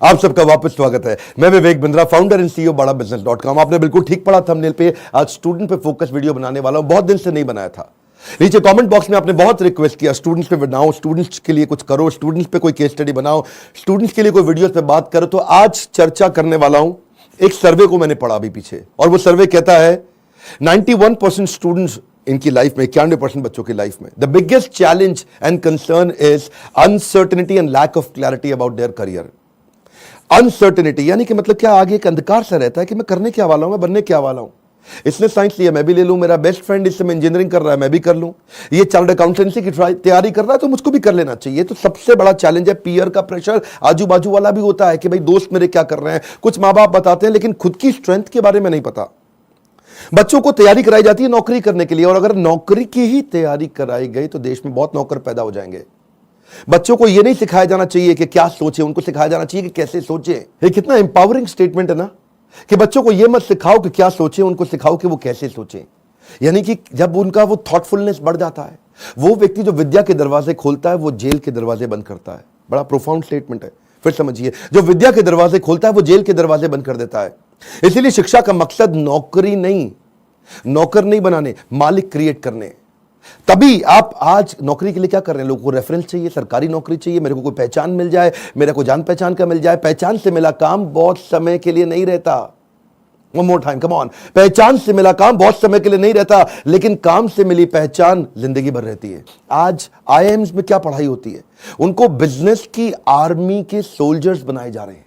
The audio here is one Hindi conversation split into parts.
आप सबका वापस स्वागत है। मैं Vivek Bindra, founder and CEO badabusiness.com। आपने बिल्कुल ठीक पढ़ा थंबनेल पे। आज स्टूडेंट पे फोकस वीडियो बनाने वाला हूं, बहुत दिन से नहीं बनाया था। नीचे कमेंट बॉक्स में आपने बहुत रिक्वेस्ट किया स्टूडेंट्स पे बनाओ, स्टूडेंट्स के लिए कुछ करो, स्टूडेंट्स पे कोई केस स्टडी बनाओ, स्टूडेंट्स के लिए कोई वीडियोस पे बात करो। तो आज चर्चा करने वाला हूं एक सर्वे को मैंने पढ़ा अभी पीछे, और वो सर्वे कहता है 91% स्टूडेंट्स इनकी लाइफ में, 91% बच्चों की लाइफ में, the biggest challenge and concern is uncertainty and lack of clarity about their career. Uncertainty यानी कि मतलब क्या, आगे एक अंधकार सा रहता है कि मैं करने क्या वाला हूं, मैं बनने क्या वाला हूं। इसने साइंस लिया, मैं भी ले लूं, मेरा बेस्ट फ्रेंड इस समय इंजीनियरिंग कर रहा है, मैं भी कर लूं, ये चार्टर्ड अकाउंटेंसी की तैयारी कर रहा है तो मुझको भी कर लेना चाहिए। तो सबसे बड़ा चैलेंज है पीयर का प्रेशर। आजू बाजू वाला भी होता है कि भाई दोस्त मेरे क्या कर रहे हैं, कुछ माँ बाप बताते हैं, लेकिन खुद की स्ट्रेंथ के बारे में नहीं पता। बच्चों को तैयारी कराई जाती है नौकरी करने के लिए, और अगर नौकरी की ही तैयारी कराई गई तो देश में बहुत नौकर पैदा हो जाएंगे। बच्चों को यह नहीं सिखाया जाना चाहिए कि क्या सोचे, उनको सिखाया जाना चाहिए कि कैसे सोचे। ये कितना इंपावरिंग स्टेटमेंट है ना, कि बच्चों को यह मत सिखाओ कि क्या सोचे, उनको सिखाओ कि वो कैसे सोचे। यानी कि जब उनका वो थॉटफुलनेस बढ़ जाता है, वो व्यक्ति जो विद्या के दरवाजे खोलता है वो जेल के दरवाजे बंद करता है। बड़ा प्रोफाउंड स्टेटमेंट है, फिर समझिए। जो विद्या के दरवाजे खोलता है वो जेल के दरवाजे बंद कर देता है। इसीलिए शिक्षा का मकसद नौकरी नहीं, नौकर नहीं बनाने, मालिक क्रिएट करने। तभी आप आज नौकरी के लिए क्या कर रहे हैं, लोगों को रेफरेंस चाहिए, सरकारी नौकरी चाहिए, मेरे को कोई पहचान मिल जाए, मेरा को जान पहचान का मिल जाए। पहचान से मिला काम बहुत समय के लिए नहीं रहता। One more time, come on. पहचान से मिला काम बहुत समय के लिए नहीं रहता, लेकिन काम से मिली पहचान जिंदगी भर रहती है। आज आईआईएम्स में क्या पढ़ाई होती है, उनको बिजनेस की आर्मी के सोल्जर्स बनाए जा रहे हैं।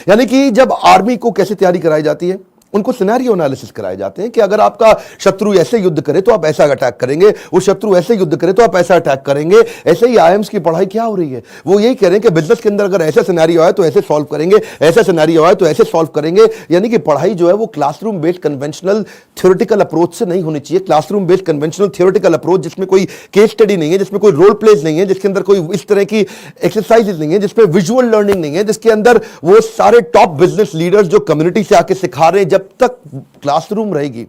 यानी कि जब आर्मी को कैसे तैयारी कराई जाती है, उनको सिनेरियो एनालिसिस कराए जाते हैं कि अगर आपका शत्रु ऐसे युद्ध करे तो आप ऐसा अटैक करेंगे, वो शत्रु ऐसे युद्ध करे तो आप ऐसा अटैक करेंगे। ऐसे ही आईएम्स की पढ़ाई क्या हो रही है, वो यही कह रहे हैं कि बिजनेस के अंदर अगर ऐसा सिनेरियो आए तो ऐसे सॉल्व करेंगे, ऐसा सिनेरियो आए तो ऐसे सॉल्व करेंगे। यानी कि पढ़ाई जो है वो classroom based conventional theoretical approach से नहीं होनी चाहिए। Classroom based conventional theoretical approach जिसमें कोई केस स्टडी नहीं है, जिसमें कोई रोल प्लेज नहीं है, जिसके अंदर कोई इस तरह की एक्सरसाइजेज नहीं है, जिसमें विजुअल लर्निंग नहीं है, जिसके अंदर वो सारे टॉप बिजनेस लीडर्स जो कम्युनिटी से आके सिखा रहे हैं। जब तक क्लासरूम रहेगी,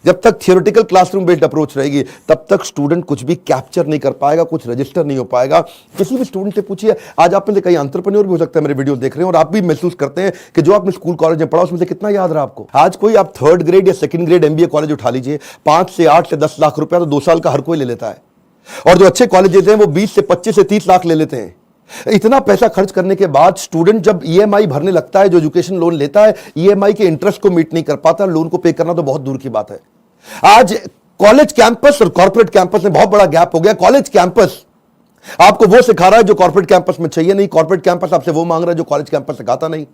जब तक थियोरेटिकल क्लासरूम बेस्ड अप्रोच रहेगी, तब तक स्टूडेंट कुछ भी कैप्चर नहीं कर पाएगा, कुछ रजिस्टर नहीं हो पाएगा। किसी भी स्टूडेंट से पूछिए, आज आप में से कई एंटरप्रेन्योर भी हो सकता है मेरे वीडियो देख रहे हैं, और आप भी महसूस करते हैं कि जो आपने स्कूल कॉलेज में पढ़ा उसमें से कितना याद रहा आपको। आज कोई आप 3rd ग्रेड या 2nd ग्रेड एमबीए कॉलेज उठा लीजिए, 5 से 8 से 10 लाख रुपया तो 2 साल का हर कोई ले लेता है, और जो अच्छे कॉलेजेस हैं वो 20 से 25 से 30 लाख ले लेते हैं। इतना पैसा खर्च करने के बाद स्टूडेंट जब ईएमआई भरने लगता है, जो एजुकेशन लोन लेता है, ईएमआई के इंटरेस्ट को मीट नहीं कर पाता, लोन को पे करना तो बहुत दूर की बात है। आज कॉलेज कैंपस और कॉर्पोरेट कैंपस में बहुत बड़ा गैप हो गया। कॉलेज कैंपस आपको वो सिखा रहा है जो कॉर्पोरेट कैंपस में चाहिए नहीं, कॉर्पोरेट कैंपस आपसे वो मांग रहा है जो कॉलेज कैंपस सिखाता नहीं।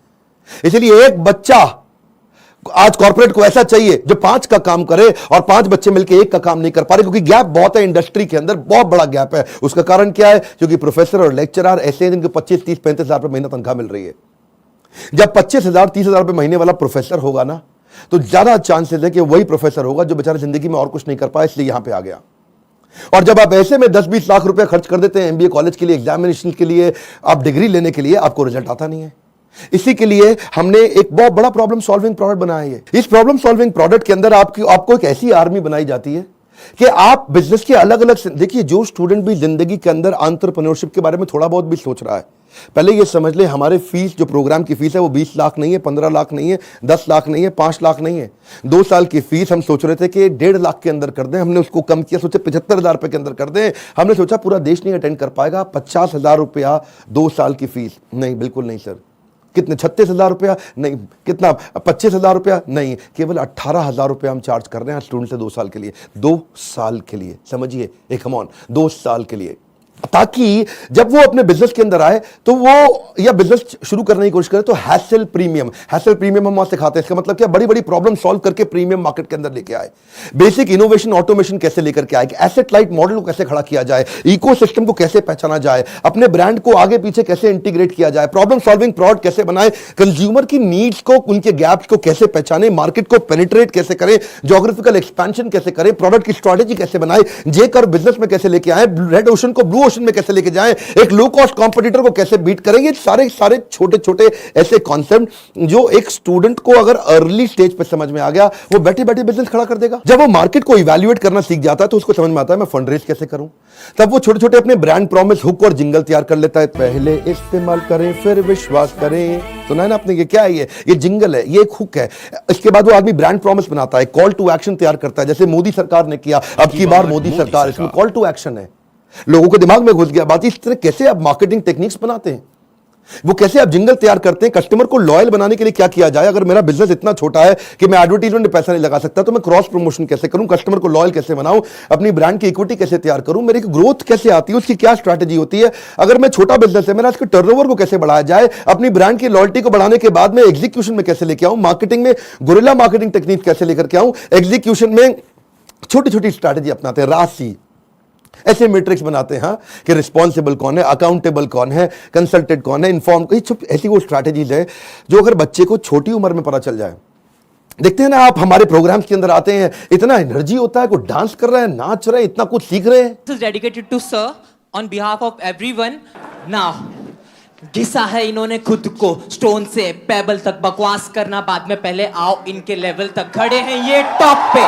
इसलिए एक बच्चा आज कॉर्पोरेट को ऐसा चाहिए जो 5 का काम करे, और 5 बच्चे मिलकर 1 का काम नहीं कर पा रहे, क्योंकि गैप बहुत है इंडस्ट्री के अंदर, बहुत बड़ा गैप है। उसका कारण क्या है, क्योंकि प्रोफेसर और लेक्चरर ऐसे हैं जिनको 25, 30, 35 हजार रुपए महीना तनख्वाह मिल रही है। जब 25,000, 30,000 रुपए महीने वाला प्रोफेसर होगा ना, तो ज्यादा चांसेस है कि वही प्रोफेसर होगा जो बेचारा जिंदगी में और कुछ नहीं कर पाया, इसलिए यहां पर आ गया। और जब आप ऐसे में 10-20 लाख रुपए खर्च कर देते हैं एमबीए कॉलेज के लिए, एग्जामिनेशन के लिए, आप डिग्री लेने के लिए, आपको रिजल्ट आता नहीं है। इसी के लिए हमने एक बहुत बड़ा प्रॉब्लम सॉल्विंग प्रोडक्ट बनाया है। इस प्रॉब्लम सॉल्विंग प्रोडक्ट के अंदर आपको एक ऐसी आर्मी बनाई जाती है कि आप बिजनेस के अलग अलग, देखिए जो स्टूडेंट भी जिंदगी के अंदर एंटरप्रेन्योरशिप के बारे में थोड़ा बहुत भी सोच रहा है, पहले ये समझ ले हमारे फीस, जो प्रोग्राम की फीस है वो 20 लाख नहीं है, 15 लाख नहीं है, 10 लाख नहीं है, 5 लाख नहीं है। 2 साल की फीस हम सोच रहे थे कि 1.5 लाख के अंदर कर दें, हमने उसको कम किया, सोचे 75,000 रुपए के अंदर कर दें। हमने सोचा पूरा देश नहीं अटेंड कर पाएगा, 50,000 रुपया 2 साल की फीस। नहीं, बिल्कुल नहीं सर। कितने, 36,000 रुपया? नहीं। कितना, 25,000 रुपया? नहीं, केवल 18,000 रुपया हम चार्ज कर रहे हैं स्टूडेंट से 2 साल के लिए। 2 साल के लिए, समझिए, एक कम ऑन 2 साल के लिए, ताकि जब वो अपने बिजनेस के अंदर आए तो वो, या बिजनेस शुरू करने की कोशिश करे तो हैसल प्रीमियम हम वहां सिखाते हैं। इसका मतलब क्या, बड़ी बड़ी प्रॉब्लम सॉल्व करके प्रीमियम मार्केट के अंदर लेके आए, बेसिक इनोवेशन ऑटोमेशन कैसे लेकर के आए, एसेट लाइट मॉडल को कैसे खड़ा किया जाए, इकोसिस्टम को कैसे पहचाना जाए, अपने ब्रांड को आगे पीछे कैसे इंटीग्रेट किया जाए, प्रॉब्लम सॉल्विंग प्रोडक्ट कैसे बनाए, कंज्यूमर की नीड्स को, उनके गैप्स को कैसे पहचाने, मार्केट को पेनिट्रेट कैसे करें, ज्योग्राफिकल एक्सपेंशन कैसे करें, प्रोडक्ट की स्ट्रेटेजी कैसे बनाए, जे कर बिजनेस में कैसे लेके आए, रेड ओशन को ब्लू प्रमोशन में कैसे लेके जाएं, एक लो कॉस्ट कॉम्पिटिटर को कैसे बीट करेंगे, सारे सारे छोटे छोटे ऐसे कॉन्सेप्ट जो एक स्टूडेंट को अगर अर्ली स्टेज पे समझ में आ गया, वो बैठे बैठे बिजनेस खड़ा कर देगा। जब वो मार्केट को इवैल्यूएट करना सीख जाता है तो उसको समझ में आता है मैं फंड रेज कैसे करूं। तब वो छोटे छोटे अपने ब्रांड प्रॉमिस, हुक और जिंगल तैयार कर लेता है। पहले इस्तेमाल करें फिर विश्वास करें, सुना है ना आपने? ये क्या है? ये जिंगल है, ये एक हुक है। इसके बाद वो आदमी ब्रांड प्रॉमिस बनाता है, कॉल टू एक्शन तैयार करता है, जैसे मोदी सरकार ने किया, अब की बार मोदी सरकार, इसमें कॉल टू एक्शन है। लोगों के दिमाग में घुस गया बात। इस तरह कैसे आप मार्केटिंग टेक्निक्स बनाते हैं, वो कैसे आप जिंगल तैयार करते हैं, कस्टमर को लॉयल बनाने के लिए क्या किया जाए। अगर मेरा बिजनेस इतना छोटा है कि मैं एडवर्टाइजमेंट में पैसा नहीं लगा सकता, तो मैं क्रॉस प्रमोशन कैसे करूं, कस्टमर को लॉयल कैसे बनाऊं, अपनी ब्रांड की इक्विटी कैसे तैयार करूं, मेरी ग्रोथ कैसे आती है, उसकी क्या स्ट्रैटेजी होती है। अगर मैं छोटा बिजनेस है, मेरा इसके टर्नओवर को कैसे बढ़ाया जाए, अपनी ब्रांड की लॉयल्टी को बढ़ाने के बाद में एग्जीक्यूशन में कैसे लेके आऊं, मार्केटिंग में गुरिल्ला मार्केटिंग टेक्निक कैसे लेकर के आऊं, एग्जीक्यूशन में छोटी छोटी स्ट्रैटेजी अपनाते हैं, राशि ऐसे मैट्रिक्स बनाते हैं कि रिस्पॉन्सिबल कौन है, अकाउंटेबल कौन है, कंसल्टेड कौन है, इन्फॉर्म, ऐसी वो स्ट्रैटेजीज है जो अगर बच्चे को छोटी उम्र में पता चल जाए। देखते हैं ना आप, हमारे प्रोग्राम्स के अंदर आते हैं, इतना एनर्जी होता है, कोई डांस कर रहा है, नाच रहे हैं, इतना कुछ सीख रहे हैं। This is dedicated to sir on behalf of everyone. Now, घिसा है इन्होंने खुद को स्टोन से पेबल तक, बकवास करना बाद में, पहले आओ इनके लेवल तक। खड़े हैं ये टॉप पे,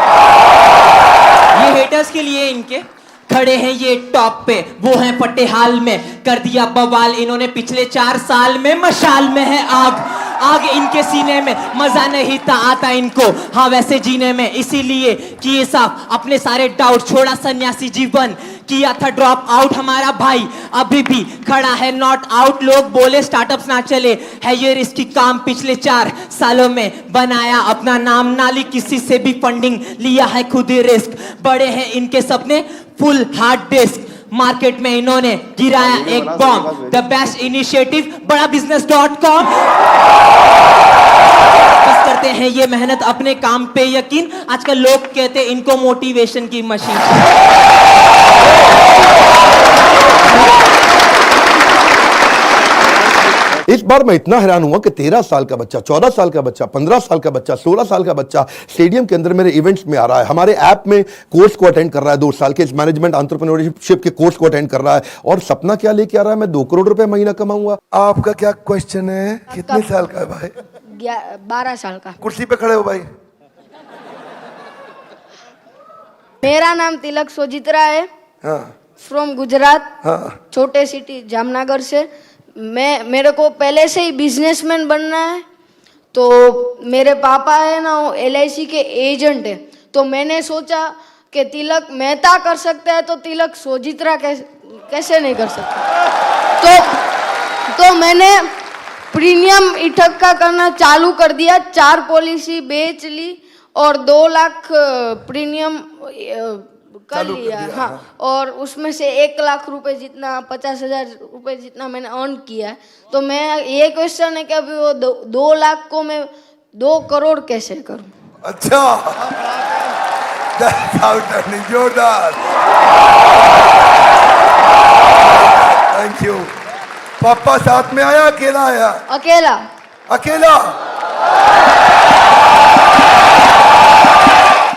ये हेटर्स के लिए इनके खड़े हैं ये टॉप पे, वो हैं फटे हाल में, कर दिया बवाल इन्होंने पिछले 4 साल में। मशाल में है आग, आग इनके सीने में, मजा नहीं था आता इनको हाँ वैसे जीने में, इसीलिए किए साफ अपने सारे डाउट, छोड़ा सन्यासी जीवन, किया था ड्रॉप आउट हमारा भाई, अभी भी खड़ा है नॉट आउट। लोग बोले स्टार्टअप्स ना चले, है ये रिस्की काम, पिछले 4 सालों में बनाया अपना नाम, नाली किसी से भी फंडिंग, लिया है खुद ही रिस्क, बड़े हैं इनके सपने फुल हार्ड डिस्क, मार्केट में इन्होंने गिराया एक बॉम्ब, द बेस्ट इनिशिएटिव बड़ा business.com। बस करते हैं ये मेहनत अपने काम पे यकीन, आजकल लोग कहते हैं इनको मोटिवेशन की मशीन। इस बार मैं इतना हैरान हुआ कि 13 साल का बच्चा, 14 साल का बच्चा, 15 साल का बच्चा, 16 साल का बच्चा स्टेडियम के अंदर मेरे इवेंट्स में आ रहा है, हमारे ऐप में कोर्स को अटेंड कर रहा है, 2 साल के इस मैनेजमेंट एंटरप्रेन्योरशिप के कोर्स को अटेंड कर रहा है, और सपना क्या लेके आ रहा है, मैं 2 करोड़ रुपए महीना कमाऊंगा। आपका क्या क्वेश्चन है? कितने साल का है भाई? 12 साल का। कुर्सी पे खड़े हो भाई। मेरा नाम तिलक सोजित्रा है, फ्रॉम गुजरात, छोटे सिटी जामनगर से। मेरे को पहले से ही बिजनेसमैन बनना है, तो मेरे पापा है ना वो LIC के एजेंट है, तो मैंने सोचा कि तिलक मेहता कर सकता है तो तिलक सोजित्रा कैसे नहीं कर सकता। तो मैंने प्रीमियम इकट्ठा करना चालू कर दिया, 4 पॉलिसी बेच ली और 2 लाख प्रीमियम कर लिया। हाँ, और उसमें से 1 लाख रुपए जितना, 50,000 रुपए जितना मैंने अर्न किया है। तो मैं ये क्वेश्चन है कि अभी वो 2 लाख को मैं 2 करोड़ कैसे करूं? अच्छा, जोरदार, थैंक यू। पापा साथ में आया, अकेला आया? अकेला। अकेला।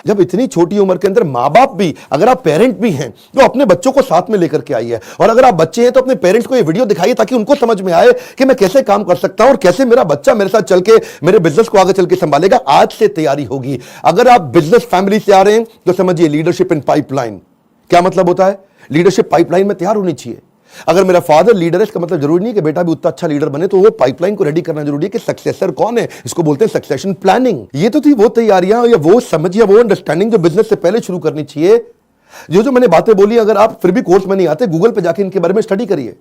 जब इतनी छोटी उम्र के अंदर माँ बाप भी, अगर आप पेरेंट भी हैं तो अपने बच्चों को साथ में लेकर के आइए, और अगर आप बच्चे हैं तो अपने पेरेंट्स को ये वीडियो दिखाइए ताकि उनको समझ में आए कि मैं कैसे काम कर सकता हूं और कैसे मेरा बच्चा मेरे साथ चल के मेरे बिजनेस को आगे चल के संभालेगा। आज से तैयारी होगी। अगर आप बिजनेस फैमिली से आ रहे हैं तो समझिए लीडरशिप इन पाइपलाइन। क्या मतलब होता है? लीडरशिप पाइपलाइन में तैयार होनी चाहिए। अगर मेरा फादर लीडर है, इसका मतलब जरूरी नहीं कि बेटा भी उतना अच्छा लीडर बने, तो वो पाइपलाइन को रेडी करना जरूरी है कि सक्सेसर कौन है, इसको बोलते हैं सक्सेशन प्लानिंग। ये तो थी वो तैयारियां या वो समझ या वो अंडरस्टैंडिंग जो बिजनेस से पहले शुरू करनी चाहिए। जो मैंने बातें बोली, अगर आप फिर भी कोर्स में नहीं आते, गूगल पे जाके इनके बारे में स्टडी करिए।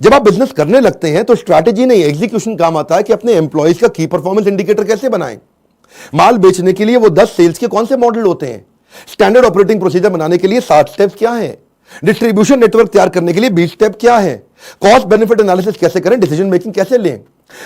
जब आप बिजनेस करने लगते हैं तो स्ट्रैटेजी नहीं, एग्जीक्यूशन काम आता है कि अपने एम्प्लॉइज का की परफॉर्मेंस इंडिकेटर कैसे बनाएं। माल बेचने के लिए वो 10 सेल्स के कौन से मॉडल होते हैं, स्टैंडर्ड ऑपरेटिंग प्रोसीजर बनाने के लिए 7 स्टेप्स क्या है, डिस्ट्रीब्यूशन नेटवर्क तैयार करने के लिए 20 स्टेप क्या है, कॉस्ट बेनिफिट एनालिसिस कैसे करें, डिसीजन मेकिंग कैसे लें।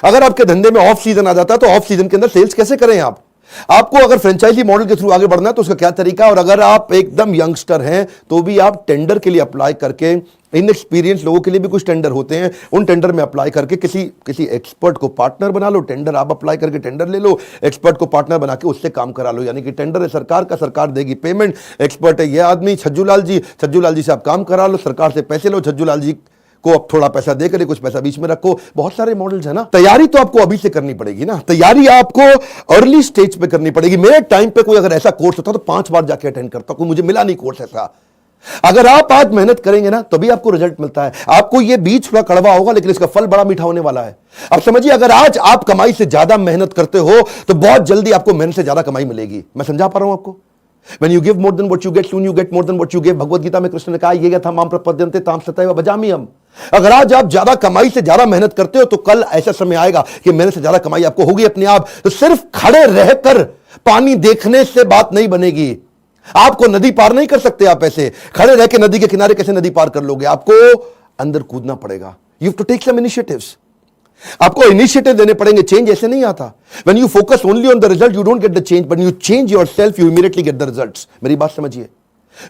अगर आपके धंधे में ऑफ सीजन आ जाता है तो ऑफ सीजन के अंदर सेल्स कैसे करें आपको अगर फ्रेंचाइजी मॉडल के थ्रू आगे बढ़ना है तो उसका क्या तरीका, और अगर आप एकदम यंगस्टर हैं तो भी आप टेंडर के लिए अप्लाई करके इनएक्सपीरियंस लोगों के लिए भी कुछ टेंडर होते हैं, उन टेंडर में अप्लाई करके किसी एक्सपर्ट को पार्टनर बना लो। टेंडर आप अप्लाई करके टेंडर ले लो, एक्सपर्ट को पार्टनर बना के उससे काम करा लो। यानी कि टेंडर है सरकार का, सरकार देगी पेमेंट, एक्सपर्ट है ये आदमी छज्जू लाल जी से आप काम करा लो, सरकार से पैसे लो, छज्जू लाल जी को अब थोड़ा पैसा देकर कुछ पैसा बीच में रखो। बहुत सारे मॉडल्स है ना। तैयारी तो आपको अभी से करनी पड़ेगी ना, तैयारी आपको अर्ली स्टेज पे करनी पड़ेगी। मेरे टाइम पे कोई अगर ऐसा कोर्स होता तो 5 बार जाके अटेंड करता, कोई मुझे मिला नहीं कोर्स ऐसा। अगर आप आज मेहनत करेंगे ना तभी आपको रिजल्ट मिलता है। आपको ये बीज थोड़ा कड़वा होगा लेकिन इसका फल बड़ा मीठा होने वाला है। अब समझिए, अगर आज आप कमाई से ज्यादा मेहनत करते हो तो बहुत जल्दी आपको मेहनत से ज्यादा कमाई मिलेगी। मैं समझा पा रहा हूं आपको? When you give more than what you get, soon you get more than what you give। Bhagavad Gita में कृष्ण ने कहा ये क्या था, माम प्रपद्यन्ते ताम सतैव भजाम्यहम्। अगर आज आप ज्यादा कमाई से ज्यादा मेहनत करते हो तो कल ऐसा समय आएगा कि मेहनत से ज्यादा कमाई आपको होगी अपने आप। तो सिर्फ खड़े रहकर पानी देखने से बात नहीं बनेगी। आपको नदी पार नहीं कर सकते आप ऐसे खड़े रह के। नदी के किनारे कैसे नदी पार कर लोगे? आपको अंदर कूदना पड़ेगा। You have to take some initiatives. आपको इनिशिएटिव देने पड़ेंगे। चेंज ऐसे नहीं आता। When you focus only on the result you don't get the change, but you change yourself you immediately get the results. मेरी बात समझिए।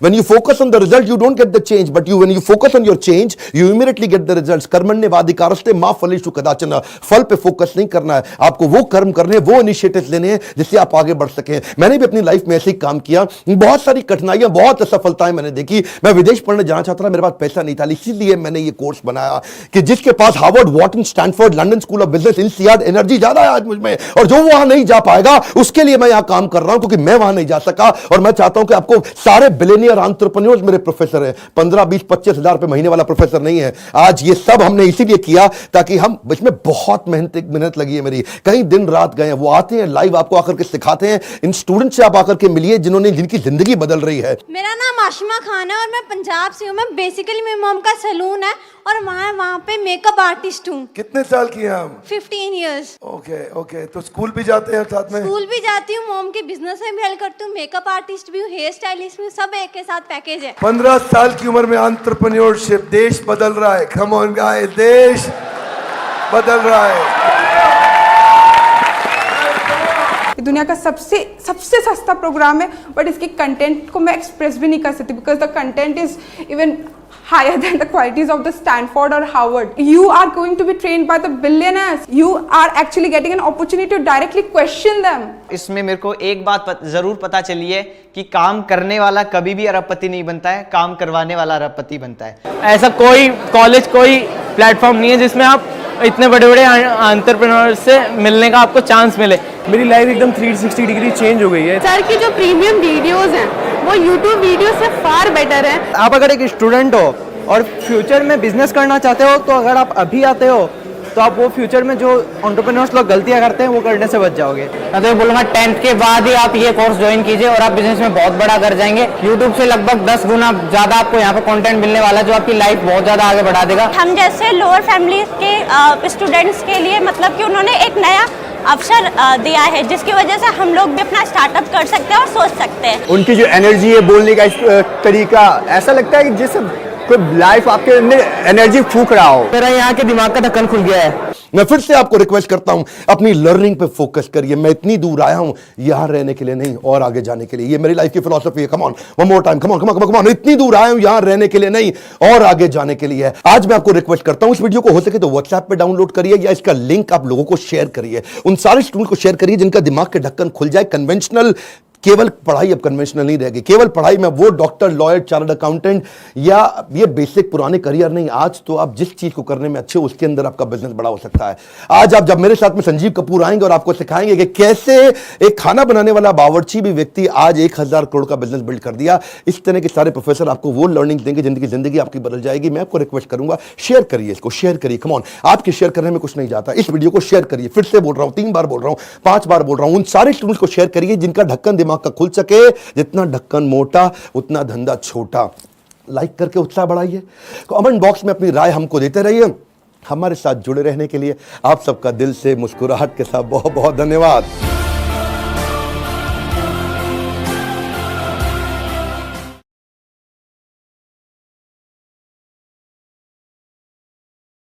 When you focus on the result, you don't get the change, but when you focus on your change, you immediately get the results। कर्मण्येवाधिकारस्ते मा फलेषु कदाचन। फल पे फोकस नहीं करना है आपको, वो कर्म करने, वो इनिशिएटिव लेने हैं जिससे आप आगे बढ़ सकें। मैंने भी अपनी लाइफ में ऐसे ही काम किया। बहुत सारी कठिनाइयां, बहुत असफलताएं मैंने देखी। मैं विदेश पढ़ने जाना चाहता था, मेरे पास पैसा नहीं था, इसीलिए मैंने ये कोर्स बनाया कि जिसके पास Harvard, Wharton, Stanford, London school of business, INSEAD, energy ज्यादा है आज मुझ में, और जो वहां नहीं जा पाएगा उसके लिए मैं यहां काम कर रहा हूं क्योंकि मैं वहां नहीं जा सका। और मैं चाहता हूं कि आपको सारे बिलियनियर एंटरप्रेन्योर्स मेरे प्रोफेसर हैं। 15, 20, 25 हजार रुपए महीने वाला प्रोफेसर नहीं है आज। ये सब हमने इसीलिए किया ताकि हम, इसमें बहुत मेहनत लगी है मेरी, कई दिन रात गए हैं। वो आते हैं लाइव, आपको आकर के सिखाते हैं। इन स्टूडेंट से आप आकर के मिलिए जिनकी जिंदगी बदल रही है। मेरा नाम आशिमा खान है और मैं पंजाब से हूँ। मैं बेसिकली मेरी मॉम का सैलून है और वहाँ पे मेकअप आर्टिस्ट हूँ। कितने साल की हैं आप? 15 इयर्स। ओके। तो स्कूल भी जाते हैं साथ में? स्कूल भी जाती हूँ, मॉम के बिजनेस में भी हेल्प करती हूँ, मेकअप आर्टिस्ट भी हूँ, हेयर स्टाइलिस्ट भी हूँ, सब एक के साथ पैकेज है। 15 साल की उम्र में एंटरप्रेन्योरशिप, देश बदल रहा है। कम ऑन गाइस, देश बदल रहा है। ये दुनिया का सबसे सस्ता प्रोग्राम है, बट इसके कंटेंट को मैं एक्सप्रेस भी नहीं कर सकती because the content is even higher than the qualities of the Stanford or Harvard. You are going to be trained by the billionaires. You are actually getting an opportunity to directly question them. इसमें मेरे को एक बात जरूर पता चली है कि काम करने वाला कभी भी अरबपति नहीं बनता है, काम करवाने वाला अरबपति बनता है। ऐसा कोई कॉलेज, कोई प्लेटफॉर्म नहीं है जिसमें आप इतने बड़े बड़े एंटरप्रेन्योर से मिलने का आपको चांस मिले। मेरी लाइफ एकदम 360 डिग्री चेंज हो गई है। सर की जो प्रीमियम वीडियोस हैं वो यूट्यूब वीडियो से फार बेटर है। आप अगर एक स्टूडेंट हो और फ्यूचर में बिजनेस करना चाहते हो तो अगर आप अभी आते हो तो आप वो फ्यूचर में जो एंटरप्रेन्योर्स लोग गलतियां करते हैं वो करने से बच जाओगे। मैं तो बोलूँगा 10th के बाद ही आप ये कोर्स ज्वाइन कीजिए और आप बिजनेस में बहुत बड़ा कर जाएंगे। यूट्यूब से लगभग 10 गुना ज्यादा आपको यहाँ पे कंटेंट मिलने वाला है जो आपकी लाइफ बहुत ज्यादा आगे बढ़ा देगा। हम जैसे लोअर फैमिली के स्टूडेंट्स के लिए मतलब कि उन्होंने एक नया अवसर दिया है जिसकी वजह से हम लोग भी अपना स्टार्टअप कर सकते हैं और सोच सकते हैं। उनकी जो एनर्जी है, बोलने का तरीका, ऐसा लगता है कि जैसे कोई लाइफ आपके अंदर एनर्जी फूंक रहा हो। मेरा यहाँ के दिमाग का ढक्कन खुल गया है। मैं फिर से आपको रिक्वेस्ट करता हूं, अपनी लर्निंग पे फोकस करिए। मैं इतनी दूर आया हूं यहां रहने के लिए नहीं, और आगे जाने के लिए। ये मेरी लाइफ की फिलॉसफी है। Come on, one more time, come on. इतनी दूर आया हूं यहां रहने के लिए नहीं, और आगे जाने के लिए। आज मैं आपको रिक्वेस्ट करता हूं, इस वीडियो को हो सके तो व्हाट्सएप पे डाउनलोड करिए या इसका लिंक आप लोगों को शेयर करिए। उन सारे स्टूडेंट को शेयर करिए जिनका दिमाग के ढक्कन खुल जाए। कन्वेंशनल केवल पढ़ाई अब कन्वेंशनल नहीं रहेगी। केवल पढ़ाई में वो डॉक्टर, लॉयर, चार्टर्ड अकाउंटेंट या ये बेसिक पुराने करियर नहीं। आज तो आप जिस चीज को करने में अच्छे हो उसके अंदर आपका बिजनेस बड़ा हो सकता है। आज आप जब मेरे साथ में संजीव कपूर आएंगे और आपको सिखाएंगे कि कैसे एक खाना बनाने वाला बावर्ची भी व्यक्ति आज 1000 करोड़ का बिजनेस बिल्ड कर दिया। इस तरह के सारे प्रोफेसर आपको वो लर्निंग देंगे जिंदगी आपकी बदल जाएगी। मैं आपको रिक्वेस्ट करूंगा, शेयर करिए इसको, शेयर करिए। कम ऑन, आपके शेयर करने में कुछ नहीं जाता। इस वीडियो को शेयर करिए। फिर से बोल रहा हूं, 3 बार बोल रहा हूं, 5 बार बोल रहा हूं। उन सारे स्टूडेंट्स को शेयर करिए जिनका ढक्कन दिमाग का खुल सके। जितना ढक्कन मोटा उतना धंधा छोटा। लाइक करके उत्साह बढ़ाइए। कमेंट बॉक्स में अपनी राय हमको देते रहिए। हमारे साथ जुड़े रहने के लिए आप सबका दिल से मुस्कुराहट के साथ बहुत बहुत धन्यवाद।